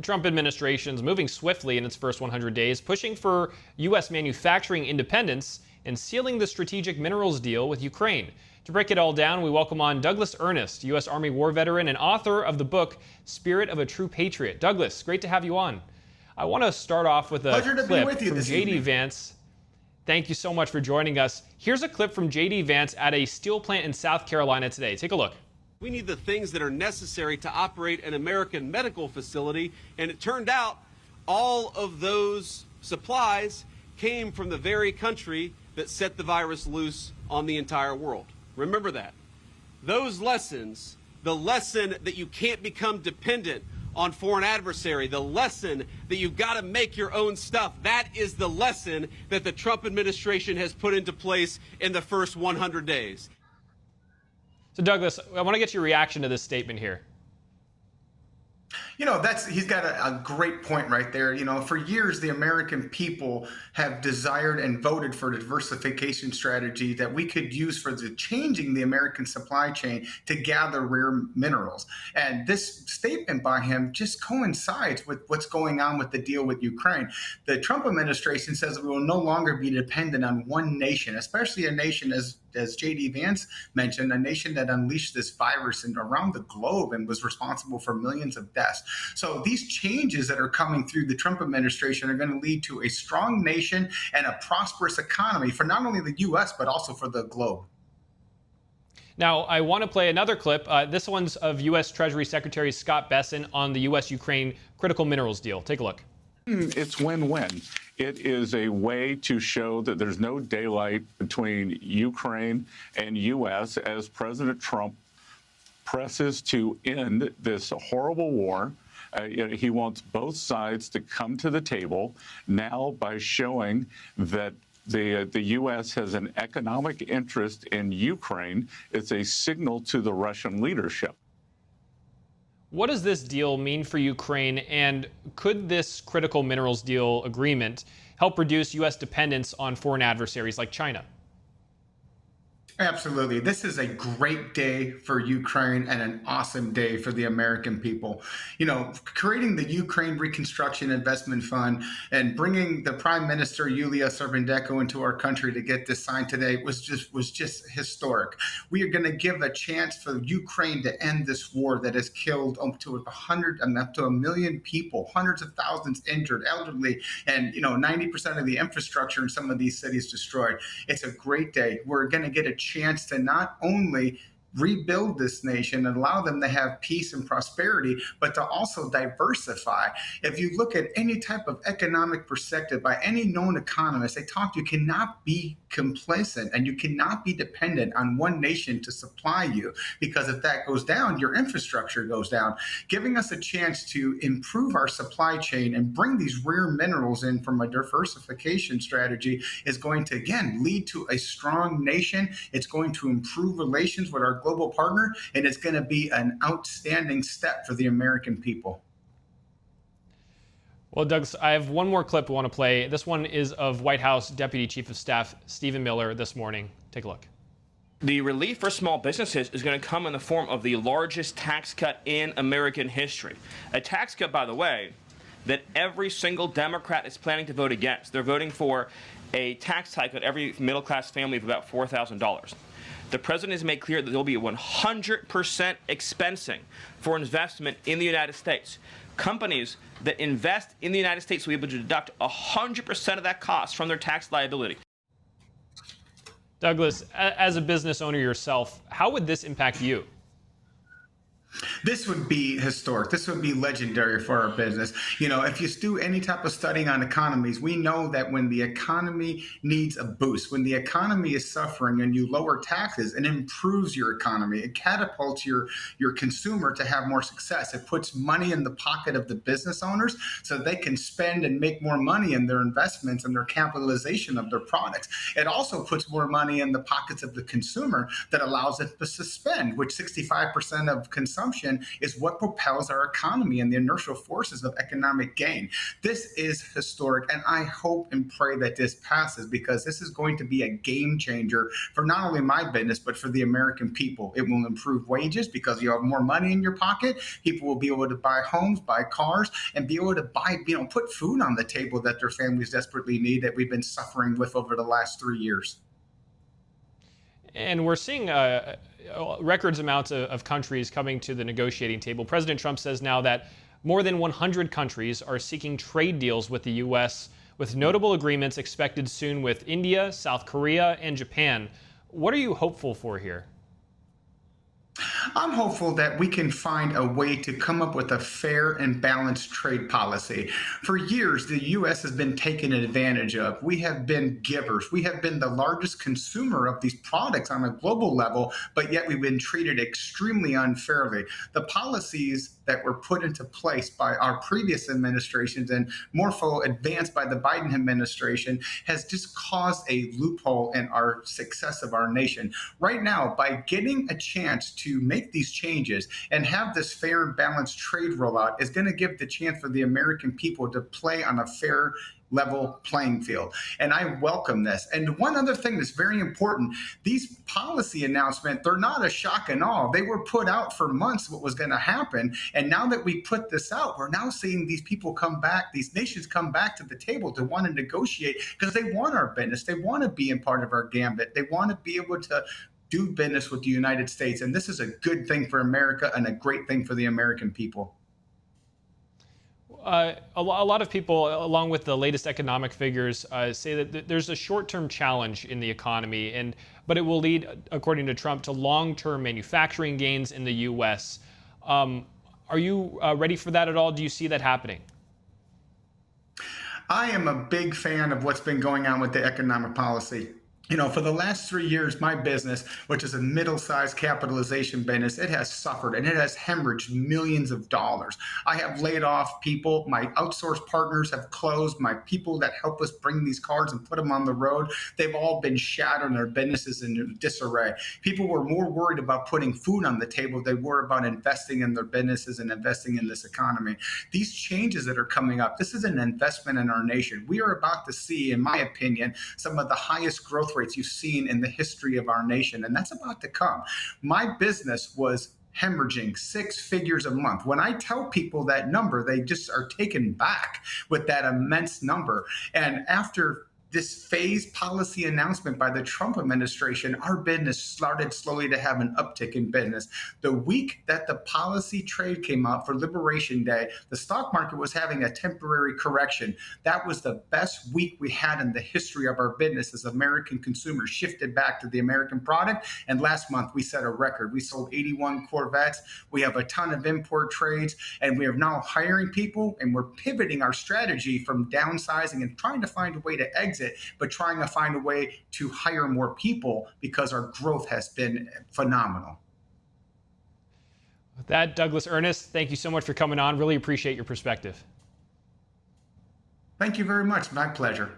The Trump administration is moving swiftly in its first 100 days, pushing for U.S. manufacturing independence and sealing the strategic minerals deal with Ukraine. To break it all down, we welcome on Douglas Ernest, U.S. Army war veteran and author of the book Spirit of a True Patriot. Douglas, great to have you on. I want to start off with a clip from J.D. Vance. Thank you so much for joining us. Here's a clip from J.D. Vance at a steel plant in South Carolina today. Take a look. We need the things that are necessary to operate an American medical facility, and it turned out all of those supplies came from the very country that set the virus loose on the entire world. Remember that. Those lessons, the lesson that you can't become dependent on foreign adversary, the lesson that you've got to make your own stuff, that is the lesson that the Trump administration has put into place in the first 100 days. So, Douglas, I want to get your reaction to this statement here. You know, he's got a great point right there. You know, for years, the American people have desired and voted for a diversification strategy that we could use for changing the American supply chain to gather rare minerals. And this statement by him just coincides with what's going on with the deal with Ukraine. The Trump administration says we will no longer be dependent on one nation, especially a nation as J.D. Vance mentioned, a nation that unleashed this virus around the globe and was responsible for millions of deaths. So these changes that are coming through the Trump administration are going to lead to a strong nation and a prosperous economy for not only the U.S., but also for the globe. Now, I want to play another clip. This one's of U.S. Treasury Secretary Scott Bessent on the U.S.-Ukraine critical minerals deal. Take a look. It's win-win. It is a way to show that there's no daylight between Ukraine and U.S. as President Trump presses to end this horrible war. He wants both sides to come to the table now by showing that the U.S. has an economic interest in Ukraine. It's a signal to the Russian leadership. What does this deal mean for Ukraine, and could this critical minerals deal agreement help reduce U.S. dependence on foreign adversaries like China? Absolutely. This is a great day for Ukraine and an awesome day for the American people. You know, creating the Ukraine Reconstruction Investment Fund and bringing the Prime Minister Yulia Servandeko into our country to get this signed today was just historic. We are going to give a chance for Ukraine to end this war that has killed up to a million people, hundreds of thousands injured, elderly, and 90% of the infrastructure in some of these cities destroyed. It's a great day. We're going to get a chance to not only rebuild this nation and allow them to have peace and prosperity, but to also diversify. If you look at any type of economic perspective by any known economist, they talk you cannot be complacent and you cannot be dependent on one nation to supply you, because if that goes down, your infrastructure goes down. Giving us a chance to improve our supply chain and bring these rare minerals in from a diversification strategy is going to, again, lead to a strong nation. It's going to improve relations with our global partner, and it's going to be an outstanding step for the American people. Well, Doug, I have one more clip we want to play. This one is of White House Deputy Chief of Staff Stephen Miller this morning. Take a look. The relief for small businesses is going to come in the form of the largest tax cut in American history. A tax cut, by the way, that every single Democrat is planning to vote against. They're voting for a tax hike on every middle-class family of about $4,000. The president has made clear that there will be a 100% expensing for investment in the United States. Companies that invest in the United States will be able to deduct 100% of that cost from their tax liability. Douglas, as a business owner yourself, how would this impact you? This would be historic. This would be legendary for our business. You know, if you do any type of studying on economies, we know that when the economy needs a boost, when the economy is suffering and you lower taxes, it improves your economy. It catapults your consumer to have more success. It puts money in the pocket of the business owners so they can spend and make more money in their investments and their capitalization of their products. It also puts more money in the pockets of the consumer that allows it to spend, which 65% of consumption consumption is what propels our economy and the inertial forces of economic gain. This is historic, and I hope and pray that this passes, because this is going to be a game changer for not only my business, but for the American people. It will improve wages because you have more money in your pocket. People will be able to buy homes, buy cars, and be able to buy, put food on the table that their families desperately need, that we've been suffering with over the last 3 years. And we're seeing records amounts of countries coming to the negotiating table. President Trump says now that more than 100 countries are seeking trade deals with the U.S., with notable agreements expected soon with India, South Korea, and Japan. What are you hopeful for here? I'm hopeful that we can find a way to come up with a fair and balanced trade policy. For years, the U.S. has been taken advantage of. We have been givers. We have been the largest consumer of these products on a global level, but yet we've been treated extremely unfairly. The policies that were put into place by our previous administrations and more so advanced by the Biden administration has just caused a loophole in our success of our nation. Right now, by getting a chance to make these changes and have this fair and balanced trade rollout is going to give the chance for the American people to play on a fair level playing field. And I welcome this. And one other thing that's very important, these policy announcements, they're not a shock and awe. They were put out for months what was going to happen. And now that we put this out, we're now seeing these people come back, these nations come back to the table to want to negotiate because they want our business. They want to be in part of our gambit. They want to be able to do business with the United States. And this is a good thing for America and a great thing for the American people. A lot of people, along with the latest economic figures, say that there's a short-term challenge in the economy, but it will lead, according to Trump, to long-term manufacturing gains in the U.S. Are you ready for that at all? Do you see that happening? I am a big fan of what's been going on with the economic policy. For the last 3 years, my business, which is a middle-sized capitalization business, it has suffered and it has hemorrhaged millions of dollars. I have laid off people. My outsourced partners have closed. My people that help us bring these cars and put them on the road, they've all been shattered and their businesses in disarray. People were more worried about putting food on the table than they were about investing in their businesses and investing in this economy. These changes that are coming up, this is an investment in our nation. We are about to see, in my opinion, some of the highest growth rates you've seen in the history of our nation, and that's about to come. My business was hemorrhaging 6 figures a month. When I tell people that number, they just are taken back with that immense number. And after this phased policy announcement by the Trump administration, our business started slowly to have an uptick in business. The week that the policy trade came out for Liberation Day, the stock market was having a temporary correction. That was the best week we had in the history of our business as American consumers shifted back to the American product. And last month we set a record. We sold 81 Corvettes. We have a ton of import trades, and we are now hiring people, and we're pivoting our strategy from downsizing and trying to find a way to exit, but trying to find a way to hire more people because our growth has been phenomenal. With that, Douglas Ernest, thank you so much for coming on. Really appreciate your perspective. Thank you very much. My pleasure.